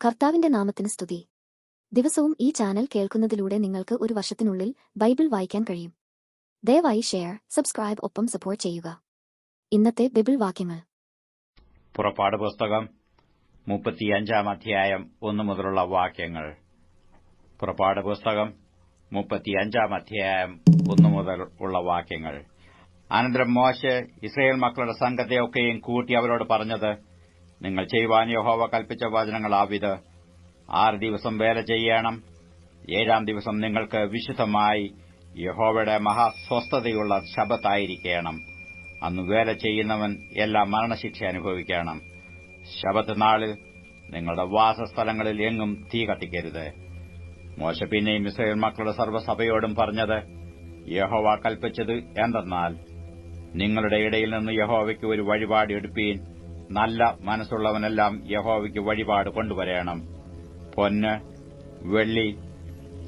കർത്താവിന്റെ നാമത്തിന് സ്തുതി. ദിവസവും ഈ ചാനൽ കേൾക്കുന്നതിലൂടെ നിങ്ങൾക്ക് ഒരു വർഷത്തിനുള്ളിൽ ബൈബിൾ വായിക്കാൻ കഴിയും. ദയവായി ഷെയർ, സബ്സ്ക്രൈബ് ഒപ്പം സപ്പോർട്ട് ചെയ്യുക. ഇന്നത്തെ ബൈബിൾ വാക്യങ്ങൾ. പുറപ്പാട് പുസ്തകം 35 അധ്യായം 1 മുതലുള്ള വാക്യങ്ങൾ. പുറപ്പാട് പുസ്തകം 35 അധ്യായം 1 മുതൽ ഉള്ള വാക്യങ്ങൾ. അനന്തരം മോശെ ഇസ്രായേൽ മക്കളുടെ സംഘത്തെയൊക്കെയും കൂട്ടി അവരോട് പറഞ്ഞത്, നിങ്ങൾ ചെയ്യുവാൻ യഹോവ കൽപ്പിച്ച വചനങ്ങളാവിത്. 6 ദിവസം വേല ചെയ്യണം. 7-ാം ദിവസം നിങ്ങൾക്ക് വിശുദ്ധമായി യഹോവയുടെ മഹാസ്വസ്ഥതയുള്ള ശബ്ബത്തായിരിക്കണം. അന്ന് വേല ചെയ്യുന്നവൻ എല്ലാ മരണശിക്ഷ അനുഭവിക്കണം. ശബ്ബത്ത് നാളിൽ നിങ്ങളുടെ വാസസ്ഥലങ്ങളിൽ എങ്ങും തീ കത്തിക്കരുത്. മോശെ പിന്നെയും ഇസ്രായേൽ മക്കളുടെ സർവ്വസഭയോടും പറഞ്ഞത്, യഹോവ കൽപ്പിച്ചത് എന്തെന്നാൽ, നിങ്ങളുടെ ഇടയിൽ നിന്ന് യഹോവയ്ക്ക് ഒരു വഴിപാട് എടുപ്പീൻ. നല്ല മനസ്സുള്ളവനെല്ലാം യഹോവയ്ക്ക് വഴിപാട് കൊണ്ടുവരണം. പൊന്ന്, വെള്ളി,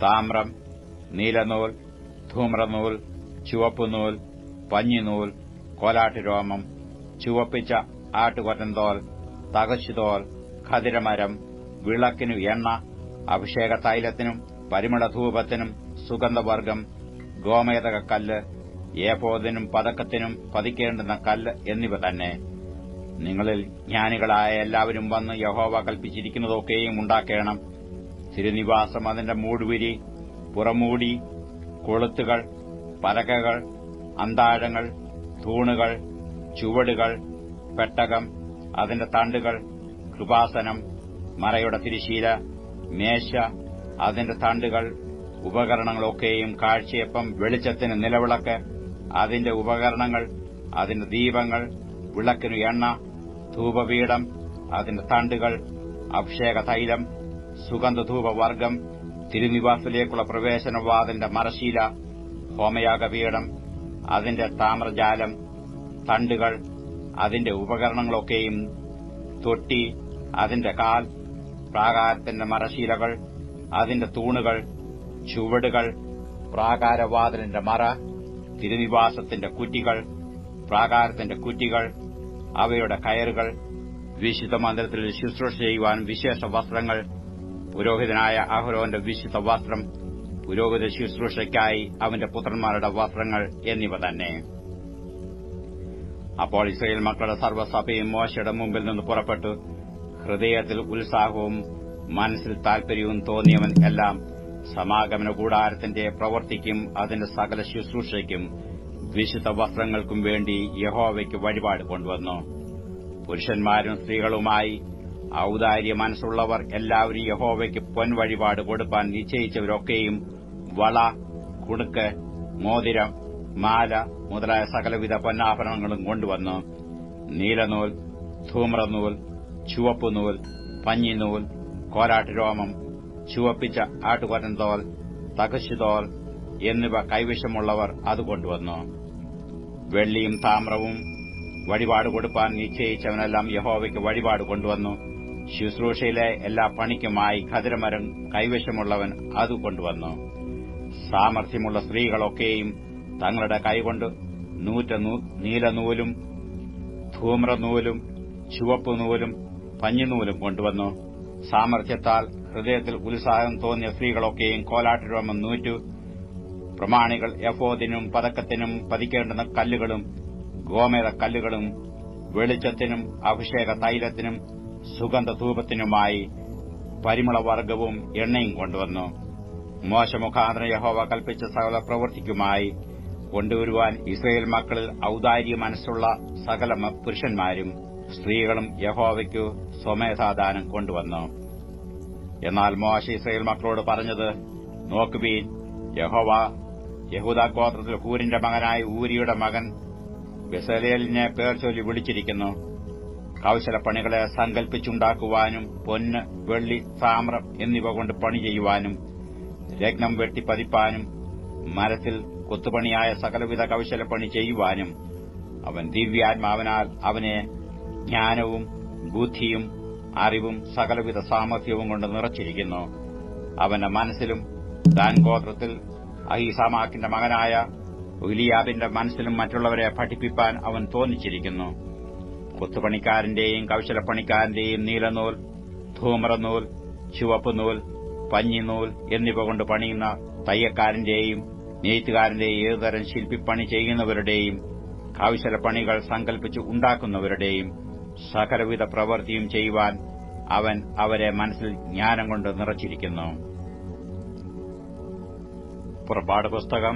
താമ്രം, നീലനൂൽ, ധൂമ്രനൂൽ, ചുവപ്പുനൂൽ, പഞ്ഞിനൂൽ, കോലാട്ടുരോമം, ചുവപ്പിച്ച ആട്ടുകൊറ്റൻതോൽ, തകശുതോൽ, ഖദിരമരം, വിളക്കിനു എണ്ണ, അഭിഷേക തൈലത്തിനും പരിമളധൂപത്തിനും സുഗന്ധവർഗ്ഗം, ഗോമേതകക്കല്ല്, ഏഫോദിനും പതക്കത്തിനും പതിക്കേണ്ടുന്ന കല്ല് എന്നിവ തന്നെ. നിങ്ങളിൽ ജ്ഞാനികളായ എല്ലാവരും വന്ന് യഹോവ കൽപ്പിച്ചിരിക്കുന്നതൊക്കെയും ഉണ്ടാക്കണം. തിരുനിവാസം, അതിന്റെ മൂടുവിരി, പുറമൂടി, കൊളുത്തുകൾ, പലകകൾ, അന്താഴങ്ങൾ, തൂണുകൾ, ചുവടുകൾ, പെട്ടകം, അതിന്റെ തണ്ടുകൾ, കൃപാസനം, മറയുടെ തിരിശീല, മേശ, അതിന്റെ തണ്ടുകൾ, ഉപകരണങ്ങളൊക്കെയും, കാഴ്ചയപ്പം, വെളിച്ചത്തിന് നിലവിളക്ക്, അതിന്റെ ഉപകരണങ്ങൾ, അതിന്റെ ദീപങ്ങൾ, വിളക്കിനു എണ്ണ, ധൂപപീഠം, അതിന്റെ തണ്ടുകൾ, അഭിഷേക തൈലം, സുഗന്ധധൂപവർഗ്ഗം, തിരുനിവാസത്തിലേക്കുള്ള പ്രവേശനവാതിന്റെ മറശീല, ഹോമയാഗപീഠം, അതിന്റെ താമ്രജാലം, തണ്ടുകൾ, അതിന്റെ ഉപകരണങ്ങളൊക്കെയും, തൊട്ടി, അതിന്റെ കാൽ, പ്രാകാരത്തിന്റെ മറശീലകൾ, അതിന്റെ തൂണുകൾ, ചുവടുകൾ, പ്രാകാരവാതിലിന്റെ മറ, തിരുനിവാസത്തിന്റെ കുറ്റികൾ, പ്രാകാരത്തിന്റെ കുറ്റികൾ, അവയുടെ കയറുകൾ, വിശുദ്ധ മന്ദിരത്തിൽ ശുശ്രൂഷ ചെയ്യുവാൻ വിശേഷ വസ്ത്രങ്ങൾ, പുരോഹിതനായ അഹരോന്റെ വിശുദ്ധ വസ്ത്രം, പുരോഹിത ശുശ്രൂഷയ്ക്കായി അവന്റെ പുത്രന്മാരുടെ വസ്ത്രങ്ങൾ എന്നിവ തന്നെ. അപ്പോൾ ഇസ്രായേൽ മക്കളുടെ സർവ്വസഭയും മോശയുടെ മുമ്പിൽ നിന്ന് പുറപ്പെട്ടു. ഹൃദയത്തിൽ ഉത്സാഹവും മനസ്സിൽ താൽപര്യവും തോന്നിയവൻ എല്ലാം സമാഗമന കൂടാരത്തിന്റെ പ്രവൃത്തിക്കും അതിന്റെ സകല ശുശ്രൂഷയ്ക്കും വിശുദ്ധ വസ്ത്രങ്ങൾക്കും വേണ്ടി യഹോവയ്ക്ക് വഴിപാട് കൊണ്ടുവന്നു. പുരുഷന്മാരും സ്ത്രീകളുമായി ഔദാര്യ മനസ്സുള്ളവർ എല്ലാവരും യഹോവയ്ക്ക് പൊൻവഴിപാട് കൊടുപ്പാൻ നിശ്ചയിച്ചവരൊക്കെയും വള, കുണുക്ക്, മോതിരം, മാല മുതലായ സകലവിധ പൊന്നാഭരണങ്ങളും കൊണ്ടുവന്നു. നീലനൂൽ, ധൂമ്രനൂൽ, ചുവപ്പുനൂൽ, പഞ്ഞിനൂൽ, കോലാട്ടുരോമം, ചുവപ്പിച്ച ആട്ടുകൊറ്റൻതോൽ, തകശുതോൽ എന്നിവ കൈവശമുള്ളവർ അത് കൊണ്ടുവന്നു. വെള്ളിയും താമ്രവും വഴിപാട് കൊടുപ്പാൻ നിശ്ചയിച്ചവനെല്ലാം യഹോവയ്ക്ക് വഴിപാട് കൊണ്ടുവന്നു. ശുശ്രൂഷയിലെ എല്ലാ പണിക്കുമായി ഖദിരമരം കൈവശമുള്ളവൻ അത് കൊണ്ടുവന്നു. സാമർഥ്യമുള്ള സ്ത്രീകളൊക്കെയും തങ്ങളുടെ കൈകൊണ്ട് നൂറ്റ നീലനൂലും ധൂമ്രനൂലും ചുവപ്പുനൂലും പഞ്ഞിനൂലും കൊണ്ടുവന്നു. സാമർഥ്യത്താൽ ഹൃദയത്തിൽ ഉത്സാഹം തോന്നിയ സ്ത്രീകളൊക്കെയും കോലാട്ടുരോമം നൂറ്റു. പ്രമാണികൾ എഫോദിനും പതക്കത്തിനും പതിക്കേണ്ടുന്ന കല്ലുകളും ഗോമേതക്കല്ലുകളും വെളിച്ചത്തിനും അഭിഷേക തൈലത്തിനും സുഗന്ധധൂപത്തിനുമായി പരിമളവർഗ്ഗവും എണ്ണയും കൊണ്ടുവന്നു. മോശെ മുഖാന്തരം യഹോവ കൽപ്പിച്ച സകല പ്രവൃത്തിക്കുമായി കൊണ്ടുവരുവാൻ ഇസ്രായേൽ മക്കളിൽ ഔദാര്യ മനസ്സുള്ള സകല പുരുഷന്മാരും സ്ത്രീകളും യഹോവയ്ക്കു സ്വമേധാദാനം കൊണ്ടുവന്നു. എന്നാൽ മോശെ ഇസ്രായേൽ മക്കളോട് പറഞ്ഞത്, നോക്കുവീൻ, യഹോവ യഹൂദാ ഗോത്രത്തിൽ ഹൂരിന്റെ മകനായ ഊരിയുടെ മകൻ ബെസലേലിനെ പേർ ചൊല്ലി വിളിച്ചിരിക്കുന്നു. കൌശലപ്പണികളെ സങ്കൽപ്പിച്ചുണ്ടാക്കുവാനും പൊന്ന്, വെള്ളി, താമ്രം എന്നിവ കൊണ്ട് പണി ചെയ്യുവാനും രത്നം വെട്ടിപ്പതിപ്പാനും മരത്തിൽ കൊത്തുപണിയായ സകലവിധ കൌശലപ്പണി ചെയ്യുവാനും അവൻ ദിവ്യാത്മാവിനാൽ അവനെ ജ്ഞാനവും ബുദ്ധിയും അറിവും സകലവിധ സാമർഥ്യവും കൊണ്ട് നിറച്ചിരിക്കുന്നു. അവന്റെ മനസ്സിലും ദാൻ ഗോത്രത്തിൽ അഹീസാമാക്കിന്റെ മകനായ ഉലിയാബിന്റെ മനസ്സിലും മറ്റുള്ളവരെ പഠിപ്പിപ്പാൻ അവൻ തോന്നിച്ചിരിക്കുന്നു. കൊത്തുപണിക്കാരന്റെയും കൌശലപ്പണിക്കാരന്റെയും നീലനൂൽ, ധൂമ്രനൂൽ, ചുവപ്പുനൂൽ, പഞ്ഞിനൂൽ എന്നിവ കൊണ്ട് പണിയുന്ന തയ്യക്കാരന്റെയും നെയ്ത്തുകാരന്റെയും ഏതുതരം ശില്പിപ്പണി ചെയ്യുന്നവരുടെയും കൌശലപ്പണികൾ സങ്കൽപ്പിച്ച് ഉണ്ടാക്കുന്നവരുടെയും സകലവിധ പ്രവൃത്തിയും ചെയ്യുവാൻ അവൻ അവരെ മനസ്സിൽ ജ്ഞാനം കൊണ്ട് നിറച്ചിരിക്കുന്നു. പുറപ്പാട് പുസ്തകം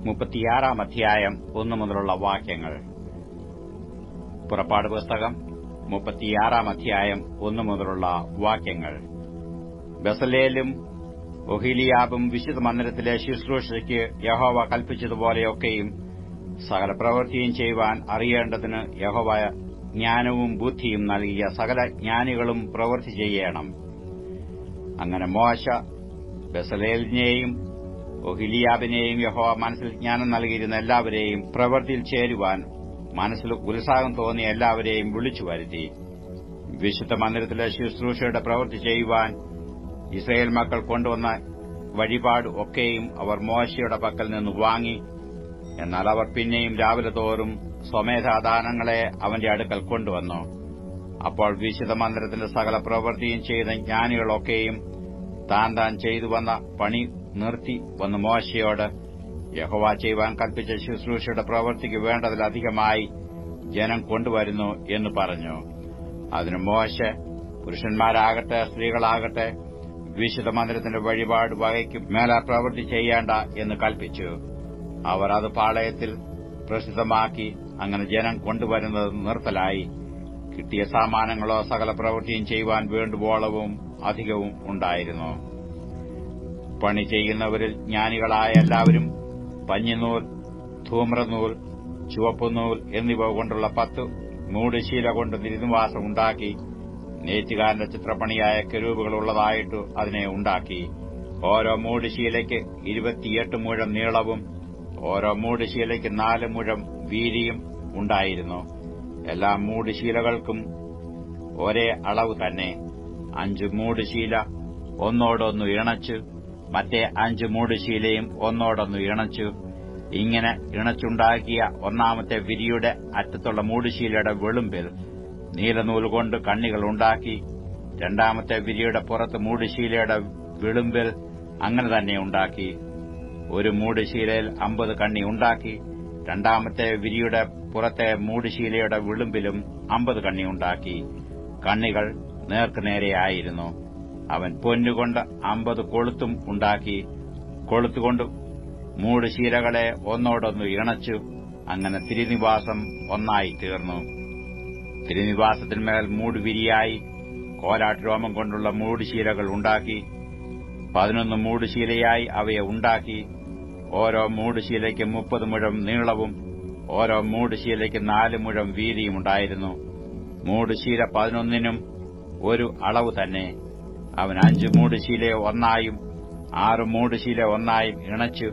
36 അധ്യായം 1 മുതലുള്ള വാക്യങ്ങൾ. പുറപ്പാട് പുസ്തകം 36 അധ്യായം 1 മുതലുള്ള വാക്യങ്ങൾ. ബസലേലും ഒഹീലിയാബും വിശുദ്ധ മന്ദിരത്തിലെ ശുശ്രൂഷയ്ക്ക് യഹോവ കൽപ്പിച്ചതുപോലെയൊക്കെയും സകല പ്രവൃത്തിയും ചെയ്യുവാൻ അറിയേണ്ടതിന് യഹോവ ജ്ഞാനവും ബുദ്ധിയും നൽകിയ സകല ജ്ഞാനികളും പ്രവൃത്തി ചെയ്യണം. അങ്ങനെ മോശ ബസലേലിനെയും ഒഹീലിയാബിനെയും യഹോവ മനസ്സിൽ ജ്ഞാനം നൽകിയിരുന്ന എല്ലാവരെയും പ്രവൃത്തിയിൽ ചേരുവാൻ മനസ്സിൽ ഉത്സാഹം തോന്നിയ എല്ലാവരെയും വിളിച്ചു വരുത്തി. വിശുദ്ധ മന്ദിരത്തിലെ ശുശ്രൂഷയുടെ പ്രവൃത്തി ചെയ്യുവാൻ ഇസ്രായേൽ മക്കൾ കൊണ്ടുവന്ന വഴിപാട് ഒക്കെയും അവർ മോശയുടെ പക്കൽ നിന്ന് വാങ്ങി. എന്നാൽ അവർ പിന്നെയും രാവിലെ തോറും സ്വമേധാദാനങ്ങളെ അവന്റെ അടുക്കൽ കൊണ്ടുവന്നു. അപ്പോൾ വിശുദ്ധ മന്ദിരത്തിന്റെ സകല പ്രവൃത്തിയും ചെയ്ത ജ്ഞാനികളൊക്കെയും താൻ ചെയ്തു വന്ന പണി നിർത്തി വന്ന് മോശയോട്, യഹോവ ചെയ്യുവാൻ കൽപ്പിച്ച ശുശ്രൂഷയുടെ പ്രവൃത്തിക്ക് വേണ്ടതിലധികമായി ജനം കൊണ്ടുവരുന്നു എന്ന് പറഞ്ഞു. അതിന് മോശെ, പുരുഷന്മാരാകട്ടെ സ്ത്രീകളാകട്ടെ വിശുദ്ധ മന്ദിരത്തിന്റെ വഴിപാട് വകയ്ക്ക് മേലെ പ്രവൃത്തി ചെയ്യേണ്ട എന്ന് കൽപ്പിച്ചു. അവർ അത് പാളയത്തിൽ പ്രസിദ്ധമാക്കി. അങ്ങനെ ജനം കൊണ്ടുവരുന്നത് നിർത്തലായി. കിട്ടിയ സാമാനങ്ങളോ സകല പ്രവൃത്തിയും ചെയ്യുവാൻ വേണ്ടുവോളവും അധികവും ഉണ്ടായിരുന്നു. പണി ചെയ്യുന്നവരിൽ ജ്ഞാനികളായ എല്ലാവരും പഞ്ഞിനൂൽ, ധൂമ്രനൂൽ, ചുവപ്പുനൂൽ എന്നിവ കൊണ്ടുള്ള 10 മൂടുശീല കൊണ്ട് തിരുനിവാസം ഉണ്ടാക്കി. നെയ്ത്തുകാരന്റെ ചിത്രപ്പണിയായ കെരൂബുകളുള്ളതായിട്ട് അതിനെ ഉണ്ടാക്കി. ഓരോ മൂടുശീലയ്ക്ക് 28 മുഴം നീളവും ഓരോ മൂടുശീലയ്ക്ക് 4 മുഴം വീതിയും ഉണ്ടായിരുന്നു. എല്ലാ മൂടുശീലകൾക്കും ഒരേ അളവ് തന്നെ. 5 മൂടുശീല ഒന്നോടൊന്നു ഇണച്ചു, മറ്റേ 5 മൂടുശീലയും ഒന്നോടൊന്നു ഇണച്ചു. ഇങ്ങനെ ഇണച്ചുണ്ടാക്കിയ ഒന്നാമത്തെ വിരിയുടെ അറ്റത്തുള്ള മൂടുശീലയുടെ വെളുമ്പിൽ നീലനൂൽ കൊണ്ട് കണ്ണികൾ ഉണ്ടാക്കി. രണ്ടാമത്തെ വിരിയുടെ പുറത്ത് മൂടുശീലയുടെ വെളുമ്പിൽ അങ്ങനെ തന്നെ ഉണ്ടാക്കി. ഒരു മൂടുശീലയിൽ 50 കണ്ണി ഉണ്ടാക്കി. രണ്ടാമത്തെ വിരിയുടെ പുറത്തെ മൂടുശീലയുടെ വിളുമ്പിലും 50 കണ്ണി ഉണ്ടാക്കി. കണ്ണികൾ നേർക്കുനേരെയായിരുന്നു. അവൻ പൊന്നുകൊണ്ട് 50 കൊളുത്തും ഉണ്ടാക്കി. കൊളുത്തുകൊണ്ട് മൂടുശീലകളെ ഒന്നോടൊന്നു ഇണച്ചു. അങ്ങനെ തിരുനിവാസം ഒന്നായി തീർന്നു. തിരുനിവാസത്തിന്മേൽ മൂടുവിരിയായി കോലാട്ടുരോമം കൊണ്ടുള്ള മൂടുശീലകൾ ഉണ്ടാക്കി. 11 മൂടുശീലയായി അവയെ ഉണ്ടാക്കി. ഓരോ മൂടുശീലയ്ക്ക് 30 മുഴം നീളവും ഓരോ മൂടുശീലയ്ക്ക് 4 മുഴം വീതിയും ഉണ്ടായിരുന്നു. മൂടുശീല 11നും ഒരു അളവ് തന്നെ. അവൻ 5 മൂടുശീലയെ ഒന്നായും 6 മൂടുശീല ഒന്നായും ഇണച്ചു.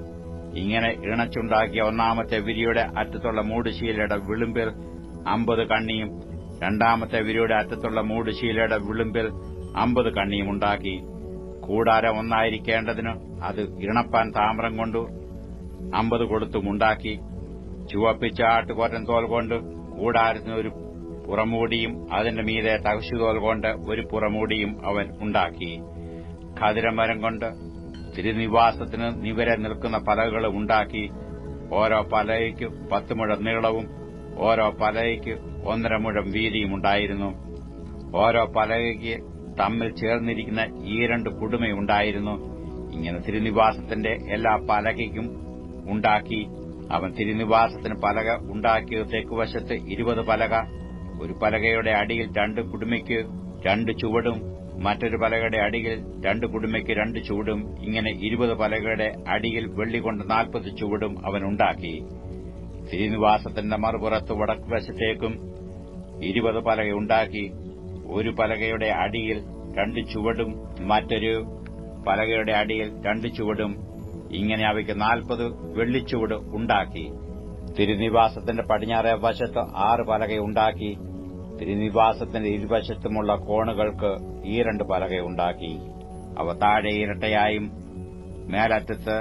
ഇങ്ങനെ ഇണച്ചുണ്ടാക്കിയ ഒന്നാമത്തെ വിരിയുടെ അറ്റത്തുള്ള മൂടുശീലയുടെ വിളുമ്പിൽ 50 കണ്ണിയും രണ്ടാമത്തെ വിരിയുടെ അറ്റത്തുള്ള മൂടുശീലയുടെ വിളുമ്പിൽ 50 കണ്ണിയും ഉണ്ടാക്കി. കൂടാരം ഒന്നായിരിക്കേണ്ടതിന് അത് ഇണപ്പാൻ താമ്രം കൊണ്ടു 50 കൊളുത്തും ഉണ്ടാക്കി. ചുവപ്പിച്ച ആട്ടുകൊറ്റൻ തോൽ കൊണ്ട് കൂടാരത്തിന് ഒരു പുറമൂടിയും അതിന്റെ മീതെ തകശുതോൽ കൊണ്ട് ഒരു പുറമൂടിയും അവൻ ഉണ്ടാക്കി. ഖദിരമരം കൊണ്ട് തിരുനിവാസത്തിന് നിവരെ നിൽക്കുന്ന പലകകൾ ഉണ്ടാക്കി. ഓരോ പലകയ്ക്ക് 10 മുഴം നീളവും ഓരോ പലകയ്ക്ക് 1.5 മുഴം വീതിയും ഉണ്ടായിരുന്നു. ഓരോ പലകയ്ക്ക് തമ്മിൽ ചേർന്നിരിക്കുന്ന 2 കുടുമയുണ്ടായിരുന്നു. ഇങ്ങനെ തിരുനിവാസത്തിന്റെ എല്ലാ പലകയ്ക്കും ഉണ്ടാക്കി. അവൻ തിരുനിവാസത്തിന് പലക ഉണ്ടാക്കിയത് തെക്കുവശത്ത് 20 പലക, ഒരു പലകയുടെ അടിയിൽ 2 കുടുമയ്ക്ക് 2 ചുവടും, മറ്റൊരു പലകയുടെ അടിയിൽ 2 കുടുമയ്ക്ക് 2 ചുവടും, ഇങ്ങനെ 20 പലകയുടെ അടിയിൽ വെള്ളികൊണ്ട് 40 ചുവടും അവൻ ഉണ്ടാക്കി. തിരുനിവാസത്തിന്റെ മറുപുറത്ത് വടക്കുവശത്തേക്കും 20 പലക ഉണ്ടാക്കി. ഒരു പലകയുടെ അടിയിൽ 2 ചുവടും മറ്റൊരു പലകയുടെ അടിയിൽ 2 ചുവടും, ഇങ്ങനെ അവയ്ക്ക് 40 വെള്ളിച്ചുവട് ഉണ്ടാക്കി. തിരുനിവാസത്തിന്റെ പടിഞ്ഞാറേ വശത്ത് 6 പലകയുണ്ടാക്കി. തിരുനിവാസത്തിന്റെ ഇരുവശത്തുമുള്ള കോണുകൾക്ക് ഈ 2 പലകയുണ്ടാക്കി. അവ താഴെ ഇരട്ടയായും മേലറ്റത്ത്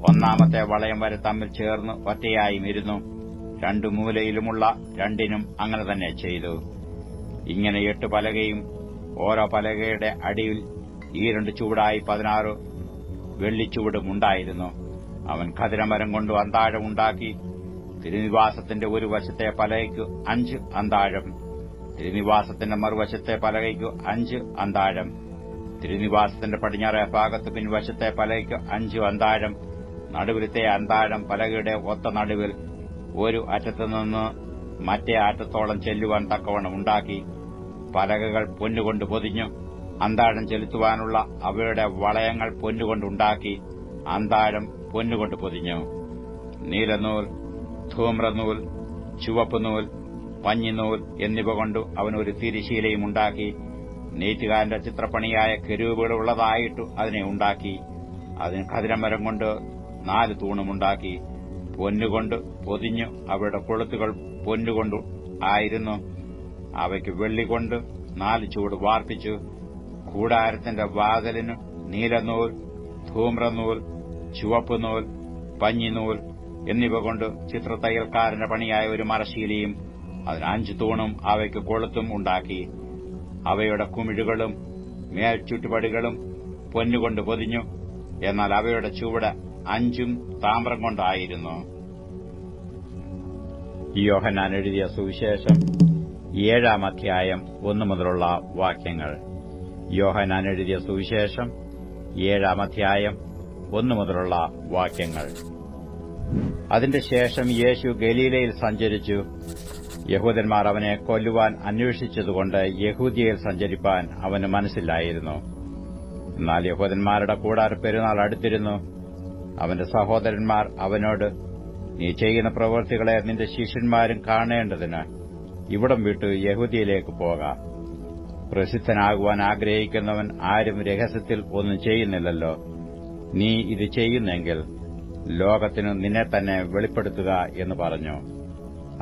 ഒന്നാമത്തെ വളയം വരെ തമ്മിൽ ചേർന്ന് ഒറ്റയായും ഇരുന്നു. 2 മൂലയിലുമുള്ള 2നും അങ്ങനെ തന്നെ ചെയ്തു. ഇങ്ങനെ 8 പലകയും ഓരോ പലകയുടെ അടിയിൽ ഈ 2 ചുവടായി 16 വെള്ളിച്ചുവടും ഉണ്ടായിരുന്നു. അവൻ ഖദിരമരം കൊണ്ട് അന്താഴം ഉണ്ടാക്കി. തിരുനിവാസത്തിന്റെ ഒരു വശത്തെ പലകയ്ക്ക് 5 അന്താഴം, തിരുനിവാസത്തിന്റെ മറുവശത്തെ പലകയ്ക്ക് 5 അന്താഴം, തിരുനിവാസത്തിന്റെ പടിഞ്ഞാറേ ഭാഗത്ത് പിൻവശത്തെ പലകയ്ക്ക് 5 അന്താഴം, നടുവിലത്തെ അന്താഴം പലകയുടെ ഒത്ത നടുവിൽ ഒരു അറ്റത്തുനിന്ന് മറ്റേ അറ്റത്തോളം ചെല്ലുവാൻ തക്കവണ്ണം ഉണ്ടാക്കി. പലകകൾ പൊന്നുകൊണ്ട് പൊതിഞ്ഞു. അന്താഴം ചെലുത്തുവാനുള്ള അവയുടെ വളയങ്ങൾ പൊന്നുകൊണ്ടുണ്ടാക്കി. അന്താഴം പൊന്നുകൊണ്ട് പൊതിഞ്ഞു. നീലനൂൽ, ധൂമ്രനൂൽ, ചുവപ്പുനൂൽ, പഞ്ഞിനൂൽ എന്നിവ കൊണ്ട് അവനൊരു തിരിശീലയും ഉണ്ടാക്കി. നെയ്ത്തുകാരന്റെ ചിത്രപ്പണിയായ കെരൂബുകളുള്ളതായിട്ടു അതിനെ ഉണ്ടാക്കി. അതിന് ഖദിരമരം കൊണ്ട് 4 തൂണുമുണ്ടാക്കി. പൊന്നുകൊണ്ട് പൊതിഞ്ഞു. അവയുടെ കൊളുത്തുകൾ പൊന്നുകൊണ്ടു ആയിരുന്നു. അവയ്ക്ക് വെള്ളികൊണ്ട് 4 ചുവട് വാർപ്പിച്ചു. കൂടാരത്തിന്റെ വാതിലിന് നീലനൂൽ, ധൂമ്രനൂൽ, ചുവപ്പുനൂൽ, പഞ്ഞിനൂൽ എന്നിവ കൊണ്ട് ചിത്രത്തയ്യൽക്കാരന്റെ പണിയായ ഒരു മരശീലയും അതിന് 5 തൂണും അവയ്ക്ക് കൊളുത്തും ഉണ്ടാക്കി. അവയുടെ കുമിഴുകളും മേൽചുറ്റുപടികളും പൊന്നുകൊണ്ട് പൊതിഞ്ഞു. എന്നാൽ അവയുടെ ചുവട് 5 താമ്രം കൊണ്ടായിരുന്നു. യോഹന്നാൻ എഴുതിയ സുവിശേഷം 7-ാം അധ്യായം 1 മുതലുള്ള വാക്യങ്ങൾ. യോഹന്നാൻ എഴുതിയ സുവിശേഷം 7-ാം അധ്യായം 1 മുതലുള്ള വാക്യങ്ങൾ. അതിന്റെ ശേഷം യേശു ഗലീലയിൽ സഞ്ചരിച്ചു. യഹൂദന്മാർ അവനെ കൊല്ലുവാൻ അന്വേഷിച്ചതുകൊണ്ട് യഹൂദ്യയിൽ സഞ്ചരിപ്പാൻ അവന് മനസ്സില്ലായിരുന്നു. എന്നാൽ യഹൂദന്മാരുടെ കൂടാര പെരുന്നാൾ അടുത്തിരുന്നു. അവന്റെ സഹോദരന്മാർ അവനോട്, നീ ചെയ്യുന്ന പ്രവൃത്തികളെ നിന്റെ ശിഷ്യന്മാരും കാണേണ്ടതിന് ഇവിടം വിട്ട് യഹൂദ്യയിലേക്ക് പോകാം. പ്രസിദ്ധനാകുവാൻ ആഗ്രഹിക്കുന്നവൻ ആരും രഹസ്യത്തിൽ ഒന്നും ചെയ്യുന്നില്ലല്ലോ. നീ ഇത് ചെയ്യുന്നെങ്കിൽ ലോകത്തിനു നിന്നെ തന്നെ വെളിപ്പെടുത്തുക എന്ന് പറഞ്ഞു.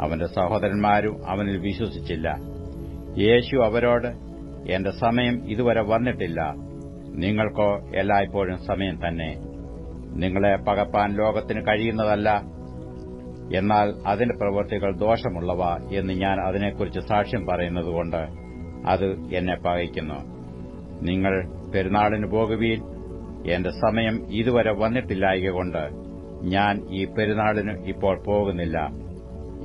അവന്റെ സഹോദരന്മാരും അവനിൽ വിശ്വസിച്ചില്ല. യേശു അവരോട്, എന്റെ സമയം ഇതുവരെ വന്നിട്ടില്ല, നിങ്ങൾക്കോ എല്ലായ്പ്പോഴും സമയം തന്നെ. നിങ്ങളെ പകപ്പാൻ ലോകത്തിന് കഴിയുന്നതല്ല, എന്നാൽ അതിന്റെ പ്രവൃത്തികൾ ദോഷമുള്ളവ എന്ന് ഞാൻ അതിനെക്കുറിച്ച് സാക്ഷ്യം പറയുന്നതുകൊണ്ട് അത് എന്നെ പകയ്ക്കുന്നു. നിങ്ങൾ പെരുന്നാളിന് പോകുവീൻ, എന്റെ സമയം ഇതുവരെ വന്നിട്ടില്ലായകൊണ്ട് ഞാൻ ഈ പെരുന്നാളിന് ഇപ്പോൾ പോകുന്നില്ല.